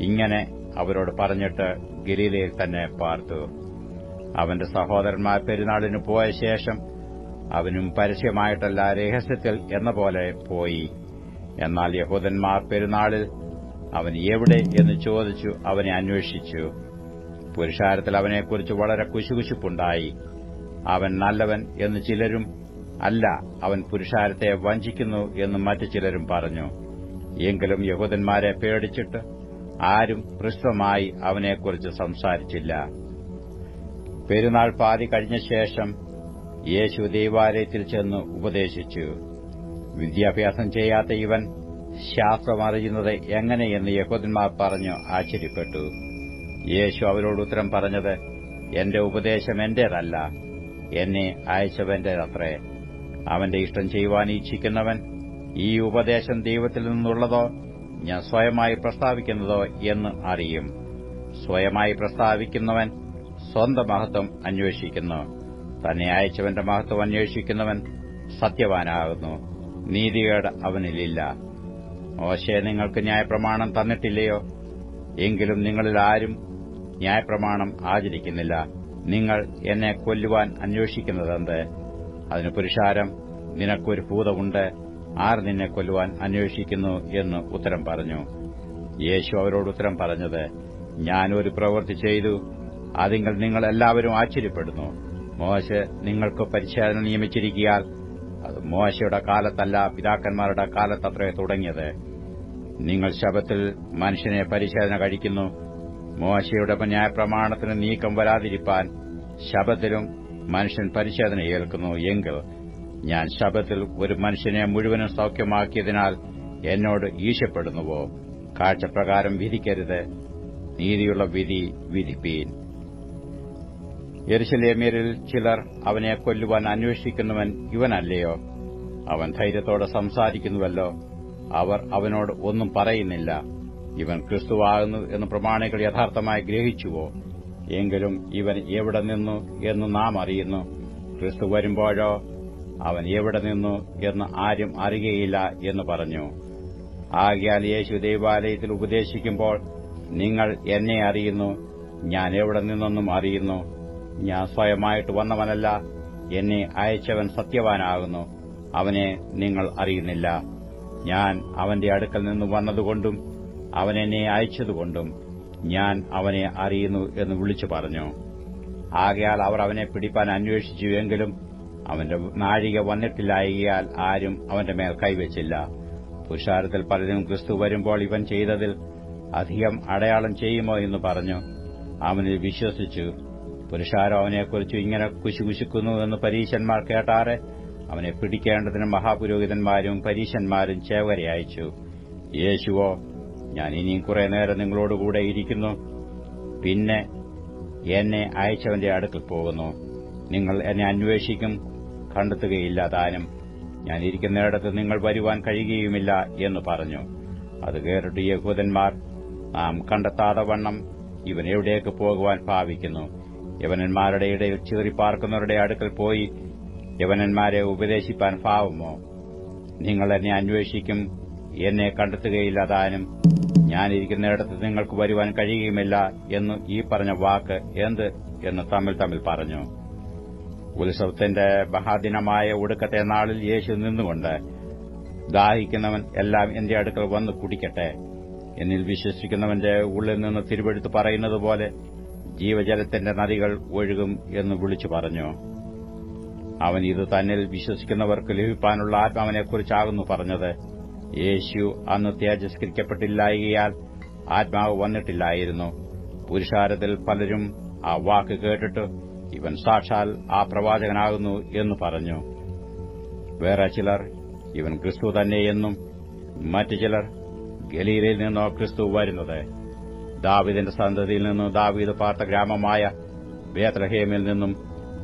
ഇങ്ങനെ അവരോട് പറഞ്ഞിട്ട് ഗലീലയിൽ തന്നെ പാർത്തു. അവന്റെ സഹോദരന്മാർ പെരുന്നാളിന് പോയ ശേഷം അവനും പരസ്യമായിട്ടല്ല രഹസ്യത്തിൽ എന്ന പോലെ പോയി. എന്നാൽ യഹൂദന്മാർ പെരുന്നാളിൽ അവൻ എവിടെ എന്ന് ചോദിച്ചു അവനെ അന്വേഷിച്ചു. പുരുഷാരത്തിൽ അവനെക്കുറിച്ച് വളരെ കുശുകുശുപ്പുണ്ടായി. അവൻ നല്ലവൻ എന്ന് ചിലരും, അല്ല, അവൻ പുരുഷാരത്തെ വഞ്ചിക്കുന്നു എന്ന് മറ്റു ചിലരും പറഞ്ഞു. എങ്കിലും യഹൂദന്മാരെ പേടിച്ചിട്ട് ആരും പൃഷ്ഠമായി അവനെക്കുറിച്ച് സംസാരിച്ചില്ല. പെരുന്നാൾ പാതി കഴിഞ്ഞ ശേഷം യേശു ദൈവാലയത്തിൽ ചെന്ന് ഉപദേശിച്ചു. വിദ്യാഭ്യാസം ചെയ്യാത്ത ഇവൻ ശാസ്ത്രം അറിയുന്നത് എങ്ങനെയെന്ന് യഹൂദന്മാർ പറഞ്ഞു ആശ്ചര്യപ്പെട്ടു. യേശു അവരോട് ഉത്തരം പറഞ്ഞത്, എന്റെ ഉപദേശം എന്റേതല്ല, എന്നെ അയച്ചവന്റേതത്രേ. അവന്റെ ഇഷ്ടം ചെയ്യുവാൻ ഇച്ഛിക്കുന്നവൻ ഈ ഉപദേശം ദൈവത്തിൽ നിന്നുള്ളതോ ഞാൻ സ്വയമായി പ്രസ്താവിക്കുന്നതോ എന്ന് അറിയും. സ്വയമായി പ്രസ്താവിക്കുന്നവൻ സ്വന്തം മഹത്വം അന്വേഷിക്കുന്നു, തന്നെ അയച്ചവന്റെ മഹത്വം അന്വേഷിക്കുന്നവൻ സത്യവാനാകുന്നു, നീതികേട് അവനിലില്ല. മോശെ നിങ്ങൾക്ക് ന്യായപ്രമാണം തന്നിട്ടില്ലയോ? എങ്കിലും നിങ്ങളിൽ ആരും ന്യായപ്രമാണം ആചരിക്കുന്നില്ല. നിങ്ങൾ എന്നെ കൊല്ലുവാൻ അന്വേഷിക്കുന്നതെന്ത്? അതിന് പുരുഷാരം, നിനക്കൊരു ഭൂതമുണ്ട്, ആർ നിന്നെ കൊല്ലുവാൻ അന്വേഷിക്കുന്നു എന്ന് ഉത്തരം പറഞ്ഞു. യേശു അവരോട് ഉത്തരം പറഞ്ഞത്, ഞാൻ ഒരു പ്രവൃത്തി ചെയ്തു, അതിങ്കൽ നിങ്ങൾ എല്ലാവരും ആശ്ചര്യപ്പെടുന്നു. മോശെ നിങ്ങൾക്ക് പരിച്ഛേദന നിയമിച്ചിരിക്കയാൽ അത് മോശയുടെ കാലത്തല്ല, പിതാക്കന്മാരുടെ കാലത്തത്രേ തുടങ്ങിയത്. നിങ്ങൾ ശബ്ബത്തിൽ മനുഷ്യനെ പരിച്ഛേദന കഴിക്കുന്നു. മോശയുടെ ന്യായപ്രമാണത്തിന് നീക്കം വരാതിരിപ്പാൻ ശബ്ബത്തിലും മനുഷ്യൻ പരിച്ഛേദന ഏൽക്കുന്നു. എങ്കിൽ ഞാൻ ശബ്ബത്തിൽ ഒരു മനുഷ്യനെ മുഴുവനും സൌഖ്യമാക്കിയതിനാൽ എന്നോട് ഈശപ്പെടുന്നുവോ? കാഴ്ചപ്രകാരം വിധിക്കരുത്, നീതിയുള്ള വിധി വിധിപ്പീൻ. യെരുശലേമ്യരിൽ ചിലർ അവനെ കൊല്ലുവാൻ അന്വേഷിക്കുന്നവൻ ഇവനല്ലയോ? അവൻ ധൈര്യത്തോടെ സംസാരിക്കുന്നുവല്ലോ. അവർ അവനോട് ഒന്നും പറയുന്നില്ല. ഇവൻ ക്രിസ്തുവാകുന്നു എന്ന് പ്രമാണികൾ യഥാർത്ഥമായി ഗ്രഹിച്ചുവോ? എങ്കിലും ഇവൻ എവിടെ നിന്നു എന്ന് നാം അറിയുന്നു. ക്രിസ്തു വരുമ്പോഴോ അവൻ എവിടെ നിന്നു എന്ന് ആരും അറിയുകയില്ല എന്ന് പറഞ്ഞു. ആകയാൽ യേശു ദൈവാലയത്തിൽ ഉപദേശിക്കുമ്പോൾ, നിങ്ങൾ എന്നെ അറിയുന്നു, ഞാൻ എവിടെ നിന്നെന്നും അറിയുന്നു. ഞാൻ സ്വയമായിട്ട് വന്നവനല്ല, എന്നെ അയച്ചവൻ സത്യവാനാകുന്നു, അവനെ നിങ്ങൾ അറിയുന്നില്ല. ഞാൻ അവന്റെ അടുക്കൽ നിന്ന് വന്നതുകൊണ്ടും അവൻ എന്നെ അയച്ചതുകൊണ്ടും ഞാൻ അവനെ അറിയുന്നു എന്ന് വിളിച്ചു പറഞ്ഞു. ആകയാൽ അവർ അവനെ പിടിപ്പാൻ അന്വേഷിച്ചു, എങ്കിലും അവന്റെ നാഴിക വന്നിട്ടില്ലായകയാൽ ആരും അവന്റെ മേൽ കൈവച്ചില്ല. പുരുഷാരത്തിൽ പലരും ക്രിസ്തു വരുമ്പോൾ ഇവൻ ചെയ്തതിൽ അധികം അടയാളം ചെയ്യുമോ എന്ന് പറഞ്ഞു അവനിൽ വിശ്വസിച്ചു. പുരുഷാരം അവനെക്കുറിച്ച് ഇങ്ങനെ കുശുകുശുക്കുന്നു എന്ന് പരീശന്മാർ കേട്ടാറെ അവനെ പിടിക്കേണ്ടതിന് മഹാപുരോഹിതന്മാരും പരീശന്മാരും ചേവരെ അയച്ചു. യേശുവോ, ഞാൻ ഇനിയും കുറെ നേരം നിങ്ങളോടുകൂടെ ഇരിക്കുന്നു, പിന്നെ എന്നെ അയച്ചവന്റെ അടുക്കൽ പോകുന്നു. നിങ്ങൾ എന്നെ അന്വേഷിക്കും, കണ്ടെത്തുകയില്ല താനും. ഞാൻ ഇരിക്കുന്നിടത്ത് നിങ്ങൾ വരുവാൻ കഴിയുകയുമില്ല എന്ന് പറഞ്ഞു. അത് കേട്ടിട്ട് യഹൂദന്മാർ, നാം കണ്ടെത്താതെ വണ്ണം ഇവൻ എവിടേക്ക് പോകുവാൻ ഭാവിക്കുന്നു? യവനന്മാരുടെ ഇടയിൽ ചീറിപ്പാർക്കുന്നവരുടെ അടുക്കൽ പോയി യവനന്മാരെ ഉപദേശിപ്പാൻ ഭാവമോ? നിങ്ങൾ എന്നെ അന്വേഷിക്കും, എന്നെ കണ്ടെത്തുകയില്ല താനും. ഞാനിരിക്കുന്നിടത്ത് നിങ്ങൾക്ക് വരുവാൻ കഴിയുകയുമില്ല എന്ന് ഈ പറഞ്ഞ വാക്ക് എന്ത് എന്ന് തമ്മിൽ പറഞ്ഞു. ഉത്സവത്തിന്റെ മഹാദിനമായ ഒടുക്കത്തെ നാളിൽ യേശു നിന്നുകൊണ്ട്, ദാഹിക്കുന്നവൻ എല്ലാം എന്റെ അടുക്കൽ വന്ന് കുടിക്കട്ടെ. എന്നിൽ വിശ്വസിക്കുന്നവന്റെ ഉള്ളിൽ നിന്ന് തിരുവെഴുത്ത് പറയുന്നതുപോലെ ജീവജലത്തിന്റെ നദികൾ ഒഴുകും എന്ന് വിളിച്ചു പറഞ്ഞു. അവൻ ഇത് തന്നിൽ വിശ്വസിക്കുന്നവർക്ക് ലഭിപ്പാനുള്ള ആത്മാവിനെക്കുറിച്ചാകുന്നു പറഞ്ഞത്. യേശു അന്ന് തേജസ്കരിക്കപ്പെട്ടില്ലായകയാൽ ആത്മാവ് വന്നിട്ടില്ലായിരുന്നു. പുരുഷാരത്തിൽ പലരും ആ വാക്ക് കേട്ടിട്ട്, ഇവൻ സാക്ഷാൽ ആ പ്രവാചകനാകുന്നു എന്ന് പറഞ്ഞു. വേറെ ചിലർ, ഇവൻ ക്രിസ്തു തന്നെയെന്നും, മറ്റു ചിലർ, ഗലീലയിൽ നിന്നോ ക്രിസ്തു വരുന്നത്? ദാവീദിന്റെ സന്തതിയിൽ നിന്ന് ദാവീദ് പാർത്ത ഗ്രാമമായ ബേത്ലഹേമിൽ നിന്നും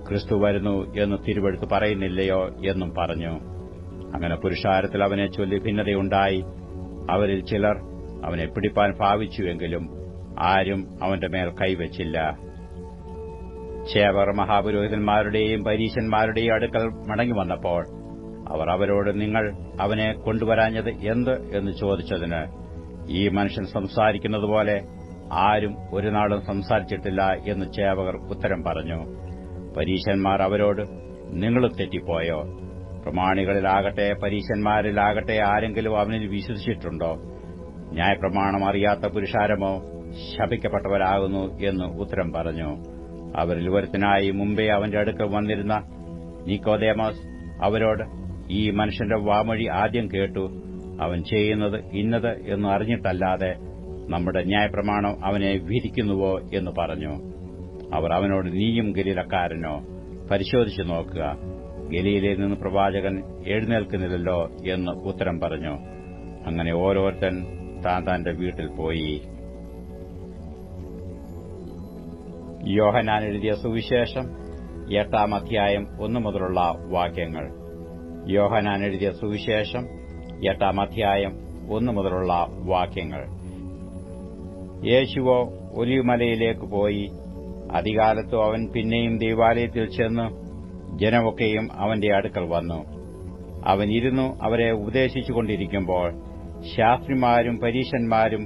ക്രിസ്തു വരുന്നു എന്ന് തിരുവെഴുത്ത് പറയുന്നില്ലയോ എന്നും പറഞ്ഞു. അങ്ങനെ പുരുഷാരത്തിൽ അവനെ ചൊല്ലി ഭിന്നതയുണ്ടായി. അവരിൽ ചിലർ അവനെ പിടിപ്പാൻ ഭാവിച്ചുവെങ്കിലും ആരും അവന്റെ മേൽ കൈവച്ചില്ല. ചേവർ മഹാപുരോഹിതന്മാരുടെയും പരീശന്മാരുടെയും അടുക്കൽ മടങ്ങി വന്നപ്പോൾ അവർ അവരോട്, നിങ്ങൾ അവനെ കൊണ്ടുവരാഞ്ഞത് എന്ത് എന്ന് ചോദിച്ചതിന്, ഈ മനുഷ്യൻ സംസാരിക്കുന്നതുപോലെ ആരും ഒരു നാളും സംസാരിച്ചിട്ടില്ല എന്ന് ചേവകർ ഉത്തരം പറഞ്ഞു. പരീശന്മാർ അവരോട്, നിങ്ങളും തെറ്റിപ്പോയോ? പ്രമാണികളിലാകട്ടെ പരീശന്മാരിലാകട്ടെ ആരെങ്കിലും അവനിൽ വിശ്വസിച്ചിട്ടുണ്ടോ? ന്യായപ്രമാണം അറിയാത്ത പുരുഷാരമോ ശപിക്കപ്പെട്ടവരാകുന്നു എന്ന് ഉത്തരം പറഞ്ഞു. അവരിൽ ഒരുത്തനായി മുമ്പേ അവന്റെ അടുക്കൽ വന്നിരുന്ന നിക്കോദേമോസ് അവരോട്, ഈ മനുഷ്യന്റെ വാമൊഴി ആദ്യം കേട്ടു. അവൻ ചെയ്യുന്നത് ഇന്നത് എന്ന് അറിഞ്ഞിട്ടല്ലാതെ നമ്മുടെ ന്യായപ്രമാണം അവനെ വിധിക്കുന്നുവോ എന്ന് പറഞ്ഞു. അവർ അവനോട്, നീയും ഗലീലക്കാരനോ? പരിശോധിച്ചു നോക്കുക, ഗലീലയിൽ നിന്ന് പ്രവാചകൻ എഴുന്നേൽക്കുന്നില്ലല്ലോ എന്ന് ഉത്തരം പറഞ്ഞു. അങ്ങനെ ഓരോരുത്തൻ താൻ തന്റെ വീട്ടിൽ പോയി. യോഹന്നാൻ എഴുതിയ സുവിശേഷം 8-ാം അധ്യായം 1 മുതലുള്ള വാക്യങ്ങൾ. യോഹന്നാൻ എഴുതിയ സുവിശേഷം 8-ാം അധ്യായം 1 മുതലുള്ള വാക്യങ്ങൾ. യേശുവോ ഒലിവുമലയിലേക്ക് പോയി. അതികാലത്തും അവൻ പിന്നെയും ദൈവാലയത്തിൽ ചെന്ന് ജനമൊക്കെയും അവന്റെ അടുക്കൽ വന്നു. അവൻ ഇരുന്നു അവരെ ഉപദേശിച്ചുകൊണ്ടിരിക്കുമ്പോൾ ശാസ്ത്രിമാരും പരീശന്മാരും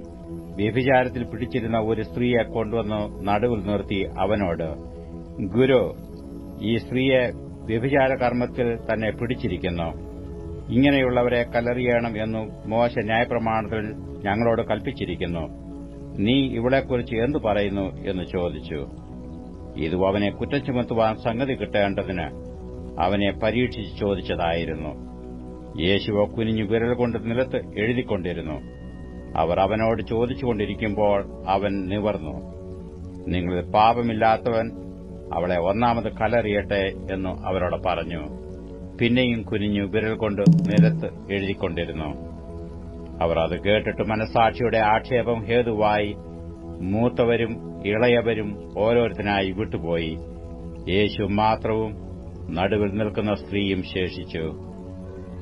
വ്യഭിചാരത്തിൽ പിടിച്ചിരുന്ന ഒരു സ്ത്രീയെ കൊണ്ടുവന്ന് നടുവിൽ നിർത്തി അവനോട്, ഗുരു, ഈ സ്ത്രീയെ വ്യഭിചാര കർമ്മത്തിൽ തന്നെ പിടിച്ചിരിക്കുന്നു. ഇങ്ങനെയുള്ളവരെ കല്ലെറിയണം എന്നു മോശെ ന്യായപ്രമാണത്തിൽ ഞങ്ങളോട് കൽപ്പിച്ചിരിക്കുന്നു. നീ ഇവളെക്കുറിച്ച് എന്തു പറയുന്നു എന്ന് ചോദിച്ചു. ഇതും അവനെ കുറ്റം ചുമത്തുവാൻ സംഗതി കിട്ടേണ്ടതിന് അവനെ പരീക്ഷിച്ച് ചോദിച്ചതായിരുന്നു. യേശുവോ കുനിഞ്ഞു വിരൽ കൊണ്ട് നിലത്ത് എഴുതിക്കൊണ്ടിരുന്നു. അവർ അവനോട് ചോദിച്ചുകൊണ്ടിരിക്കുമ്പോൾ അവൻ നിവർന്നു, നിങ്ങളിൽ പാപമില്ലാത്തവൻ അവളെ ഒന്നാമത് കല്ലെറിയട്ടെ എന്ന് അവരോട് പറഞ്ഞു. പിന്നെയും കുനിഞ്ഞു വിരൽ കൊണ്ട് നിലത്ത് എഴുതിക്കൊണ്ടിരുന്നു. അവർ അത് കേട്ടിട്ട് മനസ്സാക്ഷിയുടെ ആക്ഷേപം ഹേതുവായി മൂത്തവരും ഇളയവരും ഓരോരുത്തനായി വിട്ടുപോയി. യേശു മാത്രവും നടുവിൽ നിൽക്കുന്ന സ്ത്രീയും ശേഷിച്ചു.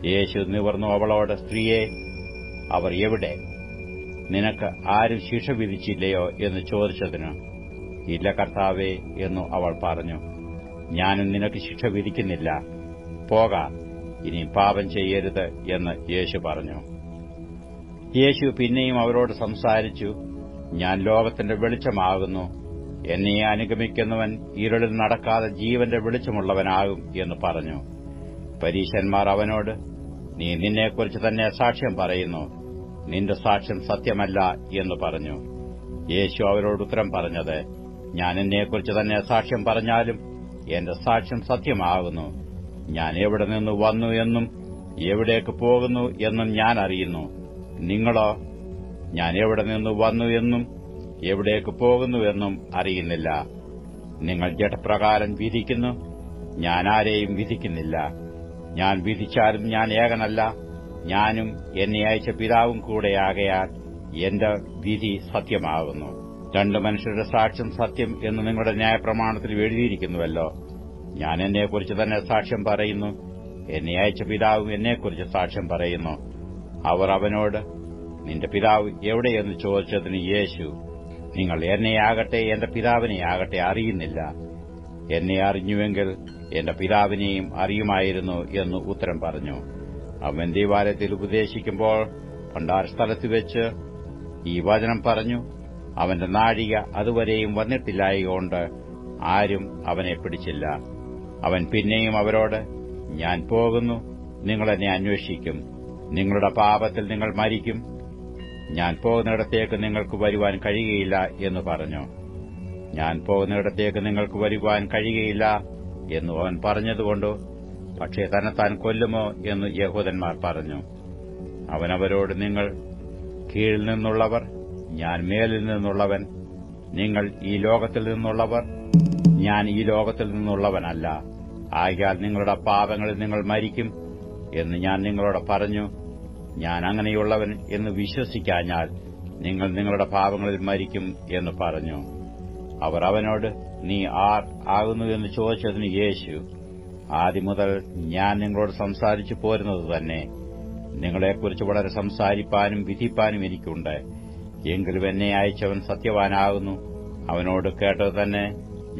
യേശു നിവർന്നു അവളോട്, സ്ത്രീയെ, അവർ എവിടെ? നിനക്ക് ആരും ശിക്ഷ വിധിച്ചില്ലയോ എന്ന് ചോദിച്ചതിന് ഇല്ല കർത്താവേ എന്നു അവൾ പറഞ്ഞു. ഞാനും നിനക്ക് ശിക്ഷ വിധിക്കുന്നില്ല, പോക, ഇനി പാപം ചെയ്യരുത് എന്ന് യേശു പറഞ്ഞു. യേശു പിന്നെയും അവരോട് സംസാരിച്ചു. ഞാൻ ലോകത്തിന്റെ വെളിച്ചമാകുന്നു. എന്നെ അനുഗമിക്കുന്നവൻ ഇരുളിൽ നടക്കാതെ ജീവന്റെ വെളിച്ചമുള്ളവനാകും എന്ന് പറഞ്ഞു. പരീശന്മാർ അവനോട്, നീ നിന്നെക്കുറിച്ച് തന്നെ സാക്ഷ്യം പറയുന്നു, നിന്റെ സാക്ഷ്യം സത്യമല്ല എന്ന് പറഞ്ഞു. യേശു അവരോട് ഉത്തരം പറഞ്ഞത്, ഞാൻ എന്നെക്കുറിച്ച് തന്നെ സാക്ഷ്യം പറഞ്ഞാലും എന്റെ സാക്ഷ്യം സത്യമാകുന്നു. ഞാൻ എവിടെ നിന്ന് വന്നു എന്നും എവിടേക്ക് പോകുന്നു എന്നും ഞാൻ അറിയുന്നു. നിങ്ങളോ ഞാൻ എവിടെ നിന്ന് വന്നു എന്നും എവിടേക്ക് പോകുന്നുവെന്നും അറിയുന്നില്ല. നിങ്ങൾ ജഡപ്രകാരം വിധിക്കുന്നു, ഞാൻ ആരെയും വിധിക്കുന്നില്ല. ഞാൻ വിധിച്ചാലും ഞാൻ ഏകനല്ല, ഞാനും എന്നെ അയച്ച പിതാവും കൂടെയാകയാൽ എന്റെ വിധി സത്യമാകുന്നു. രണ്ടു മനുഷ്യരുടെ സാക്ഷ്യം സത്യം എന്ന് നിങ്ങളുടെ ന്യായപ്രമാണത്തിൽ എഴുതിയിരിക്കുന്നുവല്ലോ. ഞാൻ എന്നെക്കുറിച്ച് തന്നെ സാക്ഷ്യം പറയുന്നു, എന്നെ അയച്ച പിതാവും എന്നെക്കുറിച്ച് സാക്ഷ്യം പറയുന്നു. അവർ അവനോട്, നിന്റെ പിതാവ് എവിടെയെന്ന് ചോദിച്ചതിന് യേശു, നിങ്ങൾ എന്നെയാകട്ടെ എന്റെ പിതാവിനെയാകട്ടെ അറിയുന്നില്ല. എന്നെ അറിഞ്ഞുവെങ്കിൽ എന്റെ പിതാവിനെയും അറിയുമായിരുന്നു എന്ന് ഉത്തരം പറഞ്ഞു. അവൻ ദൈവാലയത്തിൽ ഉപദേശിക്കുമ്പോൾ ഭണ്ഡാരസ്ഥലത്ത് വെച്ച് ഈ വചനം പറഞ്ഞു. അവന്റെ നാഴിക അതുവരെയും വന്നിട്ടില്ലായകൊണ്ട് ആരും അവനെ പിടിച്ചില്ല. അവൻ പിന്നെയും അവരോട്, ഞാൻ പോകുന്നു, നിങ്ങൾ എന്നെ അന്വേഷിക്കും. നിങ്ങളുടെ പാപത്തിൽ നിങ്ങൾ മരിക്കും. ഞാൻ പോകുന്നിടത്തേക്ക് നിങ്ങൾക്ക് വരുവാൻ കഴിയുകയില്ല എന്ന് പറഞ്ഞു. ഞാൻ പോകുന്നിടത്തേക്ക് നിങ്ങൾക്ക് വരുവാൻ കഴിയുകയില്ല എന്നു അവൻ പറഞ്ഞതുകൊണ്ട് പക്ഷേ തന്നെത്താൻ കൊല്ലുമോ എന്ന് യഹൂദന്മാർ പറഞ്ഞു. അവനവരോട്, നിങ്ങൾ കീഴിൽ നിന്നുള്ളവർ, ഞാൻ മേലിൽ നിന്നുള്ളവൻ. നിങ്ങൾ ഈ ലോകത്തിൽ നിന്നുള്ളവർ, ഞാൻ ഈ ലോകത്തിൽ നിന്നുള്ളവനല്ല. ആകയാൽ നിങ്ങളുടെ പാപങ്ങളിൽ നിങ്ങൾ മരിക്കും എന്ന് ഞാൻ നിങ്ങളോട് പറഞ്ഞു. ഞാൻ അങ്ങനെയുള്ളവൻ എന്ന് വിശ്വസിക്കാഞ്ഞാൽ നിങ്ങൾ നിങ്ങളുടെ പാപങ്ങളിൽ മരിക്കും എന്ന് പറഞ്ഞു. അവർ അവനോട്, നീ ആർ ആകുന്നു എന്ന് ചോദിച്ചതിന് യേശു, ആദ്യം മുതൽ ഞാൻ നിങ്ങളോട് സംസാരിച്ചു പോരുന്നത് തന്നെ. നിങ്ങളെക്കുറിച്ച് വളരെ സംസാരിപ്പാനും വിധിപ്പാനും എനിക്കുണ്ട്. എങ്കിലും എന്നെ അയച്ചവൻ സത്യവാനാകുന്നു. അവനോട് കേട്ടത് തന്നെ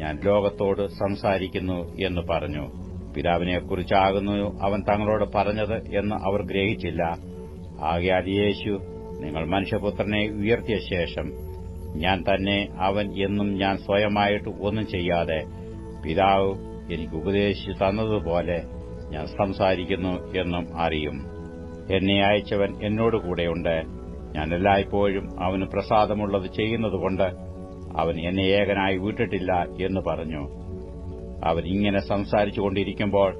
ഞാൻ ലോകത്തോട് സംസാരിക്കുന്നു എന്ന് പറഞ്ഞു. പിതാവിനെക്കുറിച്ചാകുന്നു അവൻ തങ്ങളോട് പറഞ്ഞത് എന്ന് അവർ ഗ്രഹിച്ചില്ല. ആകയാൽ യേശു, നിങ്ങൾ മനുഷ്യപുത്രനെ ഉയർത്തിയ ശേഷം ഞാൻ തന്നെ അവൻ എന്നും ഞാൻ സ്വയമായിട്ട് ഒന്നും ചെയ്യാതെ പിതാവ് എനിക്ക് ഉപദേശിച്ചു തന്നതുപോലെ ഞാൻ സംസാരിക്കുന്നു എന്നും അറിയും. എന്നെ അയച്ചവൻ എന്നോടുകൂടെയുണ്ട്. ഞാൻ എല്ലായ്പ്പോഴും അവന് പ്രസാദമുള്ളത് ചെയ്യുന്നതുകൊണ്ട് അവൻ എന്നെ ഏകനായി വിട്ടിട്ടില്ല എന്ന് പറഞ്ഞു. അവൻ ഇങ്ങനെ സംസാരിച്ചുകൊണ്ടിരിക്കുമ്പോൾ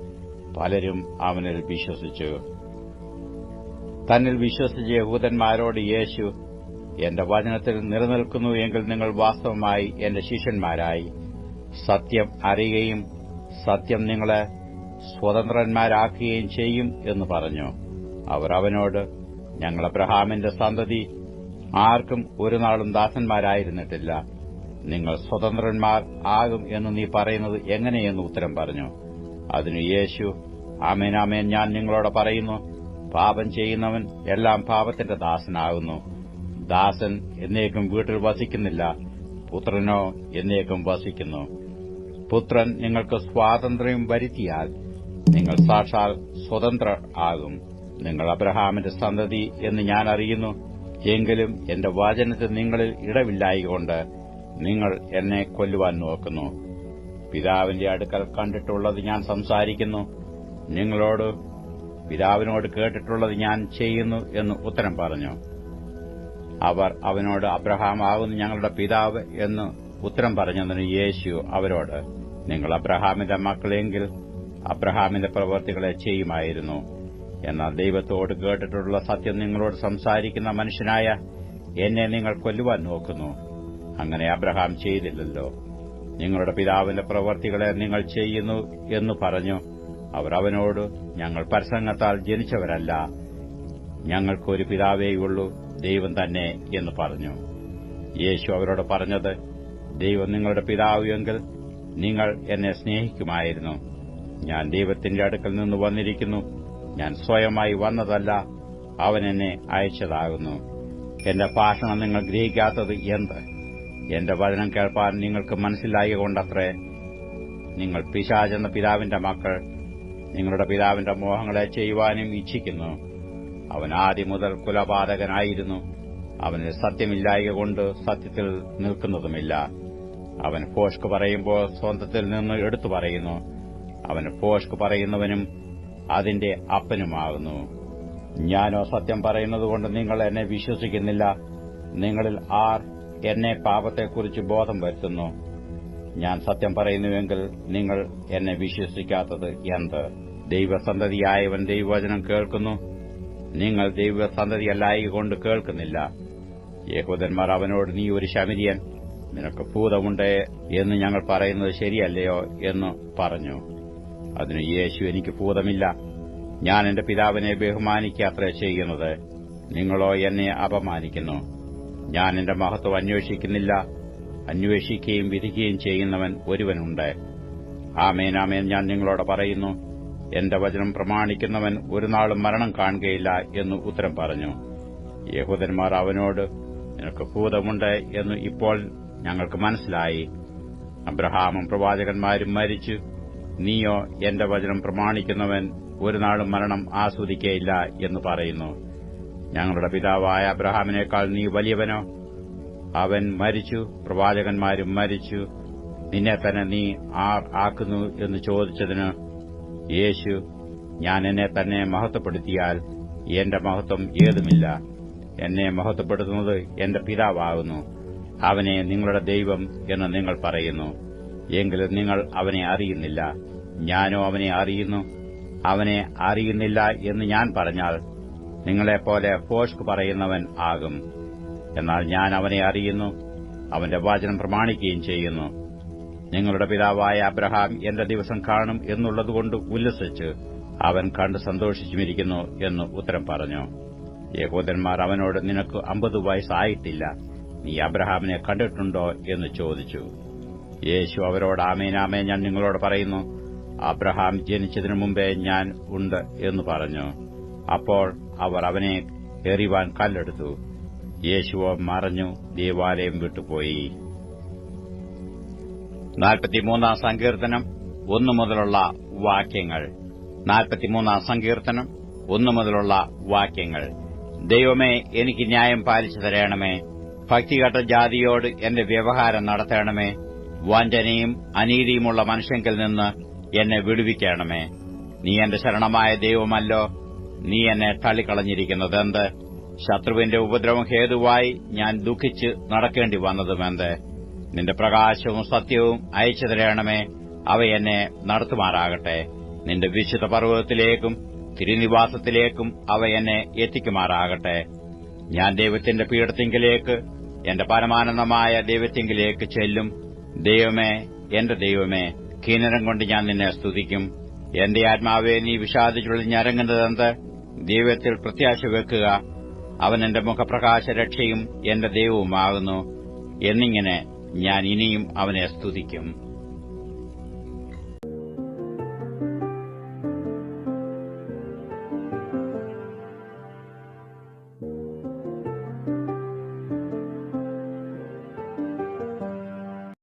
പലരും അവനിൽ വിശ്വസിച്ചു. തന്നിൽ വിശ്വസിച്ച യഹൂദന്മാരോട് യേശു, എന്റെ വചനത്തിൽ നിലനിൽക്കുന്നു എങ്കിൽ നിങ്ങൾ വാസ്തവമായി എന്റെ ശിഷ്യന്മാരായി സത്യം അറിയുകയും സത്യം നിങ്ങളെ സ്വതന്ത്രന്മാരാക്കുകയും ചെയ്യും എന്ന് പറഞ്ഞു. അവർ അവനോട്, ഞങ്ങൾ അബ്രഹാമിന്റെ സന്തതി, ആർക്കും ഒരു നാളും ദാസന്മാരായിരുന്നിട്ടില്ല. നിങ്ങൾ സ്വതന്ത്രന്മാർ ആകും എന്ന് നീ പറയുന്നത് എങ്ങനെയെന്ന് ഉത്തരം പറഞ്ഞു. അതിനു യേശു, ആമേൻ ആമേൻ ഞാൻ നിങ്ങളോട് പറയുന്നു, പാപം ചെയ്യുന്നവൻ എല്ലാം പാപത്തിന്റെ ദാസനാകുന്നു. ദാസൻ എന്നേക്കും വീട്ടിൽ വസിക്കുന്നില്ല, പുത്രനോ എന്നേക്കും വസിക്കുന്നു. പുത്രൻ നിങ്ങൾക്ക് സ്വാതന്ത്ര്യം വരുത്തിയാൽ നിങ്ങൾ സാക്ഷാൽ സ്വതന്ത്രർ ആകും. നിങ്ങൾ അബ്രഹാമിന്റെ സന്തതി എന്ന് ഞാൻ അറിയുന്നു. എങ്കിലും എന്റെ വചനത്തിൽ നിങ്ങളിൽ ഇടവില്ലായകൊണ്ട് നിങ്ങൾ എന്നെ കൊല്ലുവാൻ നോക്കുന്നു. പിതാവിന്റെ അടുക്കൽ കണ്ടിട്ടുള്ളത് ഞാൻ സംസാരിക്കുന്നു, നിങ്ങളോട് പിതാവിനോട് കേട്ടിട്ടുള്ളത് ഞാൻ ചെയ്യുന്നു എന്ന് ഉത്തരം പറഞ്ഞു. അവർ അവനോട്, അബ്രഹാം ആകുന്നു ഞങ്ങളുടെ പിതാവ് എന്ന് ഉത്തരം പറഞ്ഞതിന് യേശു അവരോട്, നിങ്ങൾ അബ്രഹാമിന്റെ മക്കളെങ്കിൽ അബ്രഹാമിന്റെ പ്രവൃത്തികളെ ചെയ്യുമായിരുന്നു. എന്നാൽ ദൈവത്തോട് കേട്ടിട്ടുള്ള സത്യം നിങ്ങളോട് സംസാരിക്കുന്ന മനുഷ്യനായ എന്നെ നിങ്ങൾ കൊല്ലുവാൻ നോക്കുന്നു. അങ്ങനെ അബ്രഹാം ചെയ്തില്ലല്ലോ. നിങ്ങളുടെ പിതാവിന്റെ പ്രവൃത്തികളെ നിങ്ങൾ ചെയ്യുന്നു എന്ന് പറഞ്ഞു. അവർ അവനോട്, ഞങ്ങൾ പരസംഗത്താൽ ജനിച്ചവരല്ല, ഞങ്ങൾക്കൊരു പിതാവേയുള്ളൂ, ദൈവം തന്നെ എന്ന് പറഞ്ഞു. യേശു അവരോട് പറഞ്ഞത്, ദൈവം നിങ്ങളുടെ പിതാവ് എങ്കിൽ നിങ്ങൾ എന്നെ സ്നേഹിക്കുമായിരുന്നു. ഞാൻ ദൈവത്തിന്റെ അടുക്കൽ നിന്ന് വന്നിരിക്കുന്നു. ഞാൻ സ്വയമായി വന്നതല്ല, അവൻ എന്നെ അയച്ചതാകുന്നു. എന്റെ ഭാഷണം നിങ്ങൾ ഗ്രഹിക്കാത്തത് എന്ത്? എന്റെ വചനം കേൾപ്പാൻ നിങ്ങൾക്ക് മനസ്സിലായിക്കൊണ്ടത്രേ നിങ്ങൾ പിശാചെന്ന പിതാവിന്റെ മക്കൾ. നിങ്ങളുടെ പിതാവിന്റെ മോഹങ്ങളെ ചെയ്യുവാനും ഇച്ഛിക്കുന്നു. അവൻ ആദ്യം മുതൽ കുലപാതകനായിരുന്നു. അവന് സത്യമില്ലായകൊണ്ട് സത്യത്തിൽ നിൽക്കുന്നതുമില്ല. അവൻ ഭോഷ്ക് പറയുമ്പോൾ സ്വന്തത്തിൽ നിന്ന് എടുത്തു പറയുന്നു. അവന് ഭോഷ്ക് പറയുന്നവനും അതിന്റെ അപ്പനുമാകുന്നു. ഞാനോ സത്യം പറയുന്നതുകൊണ്ട് നിങ്ങൾ എന്നെ വിശ്വസിക്കുന്നില്ല. നിങ്ങളിൽ ആർ എന്നെ പാപത്തെക്കുറിച്ച് ബോധം വരുത്തുന്നു? ഞാൻ സത്യം പറയുന്നുവെങ്കിൽ നിങ്ങൾ എന്നെ വിശ്വസിക്കാത്തത് എന്ത്? ദൈവസന്തതിയായവൻ ദൈവവചനം കേൾക്കുന്നു. നിങ്ങൾ ദൈവസന്തതിയല്ലായികൊണ്ട് കേൾക്കുന്നില്ല. യഹൂദന്മാർ അവനോട്, നീ ഒരു ശമരിയൻ, നിനക്ക് ഭൂതമുണ്ട് എന്ന് ഞങ്ങൾ പറയുന്നത് ശരിയല്ലയോ എന്ന് പറഞ്ഞു. അതിന് യേശു, എനിക്ക് ഭൂതമില്ല. ഞാൻ എന്റെ പിതാവിനെ ബഹുമാനിക്കാത്രേ ചെയ്യുന്നത്. നിങ്ങളോ എന്നെ അപമാനിക്കുന്നു. ഞാൻ എന്റെ മഹത്വം അന്വേഷിക്കുന്നില്ല. അന്വേഷിക്കുകയും വിധിക്കുകയും ചെയ്യുന്നവൻ ഒരുവനുണ്ട്. ആമേൻ, ആമേൻ, ഞാൻ നിങ്ങളോട് പറയുന്നു, എന്റെ വചനം പ്രമാണിക്കുന്നവൻ ഒരുനാളും മരണം കാണുകയില്ല എന്ന് ഉത്തരം പറഞ്ഞു. യഹൂദന്മാർ അവനോട്, നിനക്ക് ഭൂതമുണ്ട് എന്ന് ഇപ്പോൾ ഞങ്ങൾക്ക് മനസ്സിലായി. അബ്രഹാമും പ്രവാചകന്മാരും മരിച്ചു. നീയോ എന്റെ വചനം പ്രമാണിക്കുന്നവൻ ഒരുനാളും മരണം ആസ്വദിക്കയില്ല എന്ന് പറയുന്നു. ഞങ്ങളുടെ പിതാവായ അബ്രഹാമിനേക്കാൾ നീ വലിയവനോ? അവൻ മരിച്ചു, പ്രവാചകന്മാരും മരിച്ചു. നിന്നെ തന്നെ നീ ആർ ആക്കുന്നു എന്ന് ചോദിച്ചതിന് യേശു, ഞാൻ എന്നെ തന്നെ മഹത്വപ്പെടുത്തിയാൽ എന്റെ മഹത്വം ഏതുമില്ല. എന്നെ മഹത്വപ്പെടുത്തുന്നത് എന്റെ പിതാവാകുന്നു. അവനെ നിങ്ങളുടെ ദൈവം എന്ന് നിങ്ങൾ പറയുന്നു. എങ്കിലും നിങ്ങൾ അവനെ അറിയുന്നില്ല. ഞാനോ അവനെ അറിയുന്നു. അവനെ അറിയുന്നില്ല എന്ന് ഞാൻ പറഞ്ഞാൽ നിങ്ങളെപ്പോലെ ഭോഷ്ക് പറയുന്നവൻ ആകും. എന്നാൽ ഞാൻ അവനെ അറിയുന്നു, അവന്റെ വചനം പ്രമാണിക്കുകയും ചെയ്യുന്നു. നിങ്ങളുടെ പിതാവായ അബ്രഹാം എന്റെ ദിവസം കാണും എന്നുള്ളതുകൊണ്ട് ഉല്ലസിച്ച് അവൻ കണ്ട് സന്തോഷിച്ചുമിരിക്കുന്നു എന്ന് ഉത്തരം പറഞ്ഞു. യഹൂദന്മാർ അവനോട്, നിനക്ക് 50 വയസ്സായിട്ടില്ല, നീ അബ്രഹാമിനെ കണ്ടിട്ടുണ്ടോ എന്ന് ചോദിച്ചു. യേശു അവരോട്, ആമേൻ, ആമേൻ, ഞാൻ നിങ്ങളോട് പറയുന്നു, അബ്രഹാം ജനിച്ചതിനു മുമ്പേ ഞാൻ ഉണ്ട് എന്ന് പറഞ്ഞു. അപ്പോൾ അവർ അവനെ എറിവാൻ കല്ലെടുത്തു. യേശുവോ മറഞ്ഞു ദേവാലയം വിട്ടുപോയി. 43 സങ്കീർത്തനം 1 മുതലുള്ള വാക്യങ്ങൾ. 43 സങ്കീർത്തനം 1 മുതലുള്ള വാക്യങ്ങൾ. ദൈവമേ, എനിക്ക് ന്യായം പാലിച്ചു തരണമേ. ഭക്തികെട്ട ജാതിയോട് എന്റെ വ്യവഹാരം നടത്തണമേ. വഞ്ചനയും അനീതിയുമുള്ള മനുഷ്യങ്കിൽ നിന്ന് എന്നെ വിടുവിക്കണമേ. നീ എന്റെ ശരണമായ ദൈവമല്ലോ. നീ എന്നെ തള്ളിക്കളഞ്ഞിരിക്കുന്നതെന്ത്? ശത്രുവിന്റെ ഉപദ്രവം ഹേതുവായി ഞാൻ ദുഃഖിച്ച് നടക്കേണ്ടി വന്നതുമെന്ത്? നിന്റെ പ്രകാശവും സത്യവും അയച്ചു തരണമേ. അവ എന്നെ നടത്തുമാറാകട്ടെ. നിന്റെ വിശുദ്ധ പർവ്വതത്തിലേക്കും തിരുനിവാസത്തിലേക്കും അവ എന്നെ എത്തിക്കുമാറാകട്ടെ. ഞാൻ ദൈവത്തിന്റെ പീഠത്തിങ്കിലേക്ക്, എന്റെ പരമാനന്ദമായ ദൈവത്തിങ്കിലേക്ക് ചെല്ലും. ദൈവമേ, എന്റെ ദൈവമേ, കിന്നരം കൊണ്ട് ഞാൻ നിന്നെ സ്തുതിക്കും. എന്റെ ആത്മാവെ, നീ വിഷാദിച്ചുള്ളിൽ ഞരങ്ങുന്നതെന്ത്? ദൈവത്തിൽ പ്രത്യാശ വെക്കുക. അവൻ എന്റെ മുഖപ്രകാശ രക്ഷയും എന്റെ ദൈവവുമാകുന്നു. എന്നിങ്ങനെ ഞാൻ ഇനിയും അവനെ സ്തുതിക്കും.